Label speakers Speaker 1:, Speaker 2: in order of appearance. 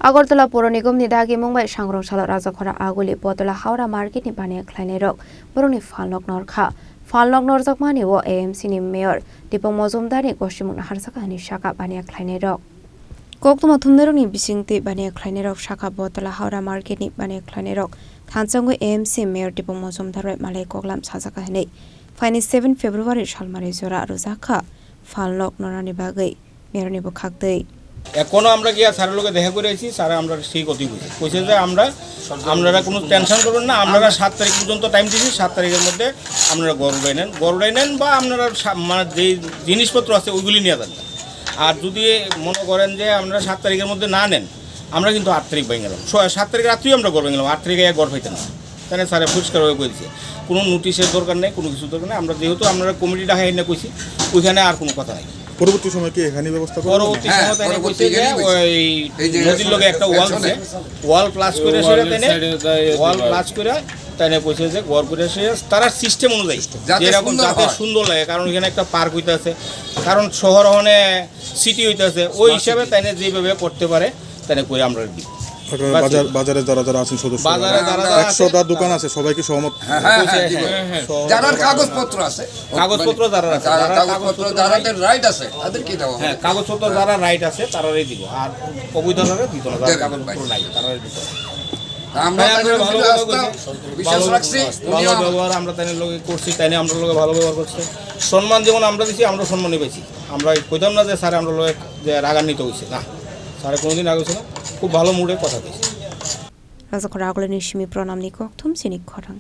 Speaker 1: Agartala Poro Nigam ni Dagimung bai Sangrongsalo Rajakhor Aguli Battala Howrah market ni Bania Khlainairok Bohrokni Phalnok Norkha Phalnok Norjakmani wo AMC ni mayor Dipak Majumdar ni Gosimung Nahrajakha ni Sakha Bania Khlainaiirok Koktuma thumnerok ni bisingti Bania Khlainaiirok Sakha Battala Howrah market ni Bania Khlainaiirok Thanchangui AMC mayor Dipak Majumdar malai koklam sajaka hene Faini 7 February salmari jora Rajakhor Phalnok Norani bagai mayor ni bukhakdei
Speaker 2: এখনো আমরা গিয়া স্যারের লোকে দেখা করে আইছি sir আমরা সেই কথাই কইছে যে আপনারা কোনো টেনশন করবেন না আপনারা 7 তারিখ পর্যন্ত টাইম দিয়েছি 7 তারিখের মধ্যে আপনারা গরুড়াই নেন বা আপনারা মানে যে জিনিসপত্র আছে ওইগুলি নিয়ে যান আর যদি মনে করেন যে আপনারা 7 তারিখের মধ্যে না নেন আমরা কিন্তু 8 তারিখ বাইরে গেলাম 7 তারিখ রাত্রেই আমরা গড় গেলাম 8 তারিখে গড় পাইতেন না তাহলে স্যারে পরিষ্কারভাবে বলছে কোনো নোটিশের দরকার নেই কোনো কিছু দরকার নেই আমরা যেহেতু আপনারা কমিটিটা হাই না কইছি ওইখানে আর কোনো কথা নাই
Speaker 3: পরবর্তী সময় কি এখানে ব্যবস্থা করব
Speaker 2: পরবর্তী সময় তাই কইছে যে ওই নদীর লগে একটা ওয়াল প্লাস করে সেটা তাইনে ওয়াল প্লাস করে তাইনে কইছে যে ঘর করে সে তার সিস্টেম অনুযায়ী যেরকম যাতে সুন্দর লাগে কারণ এখানে একটা পার্ক হইতাছে কারণ শহর হনে সিটি হইতাছে ওই হিসাবে তাইনে যেভাবে করতে পারে তাইনে করে আমরা দিই
Speaker 3: বাজারে যারা আছেন সদস্য
Speaker 2: বাজারে যারা
Speaker 3: 100টা দোকান আছে সবাইকে সহমত
Speaker 4: যারা কাগজপত্র আছে
Speaker 2: কাগজপত্র যারা আছে
Speaker 4: কাগজপত্র যাদের রাইট আছে তাদের কি দাও
Speaker 2: হ্যাঁ কাগজপত্র যারা রাইট আছে তারাই দিব আর অবৈধরা দিত না যারা কাগজপত্র নাই তারাই দিব
Speaker 4: আমরা ভালো বিশ্বাস রাখছি
Speaker 2: ভালো ব্যবহার আমরা তাইনের লগে করছি তাইনে আমরা লগে ভালো ব্যবহার করছে সম্মান যেমন আমরা দিছি আমরা সম্মানই পেয়েছি আমরা কইতাম না যে স্যার আমরা লগে যে রাগান্বিত হইছে না স্যার কোনোদিন রাগ হইছে না খুব ভালো মুডে কথা কইছে
Speaker 1: Rajakhor Aguli ni shimi pronam ni kokthum Chini Khorang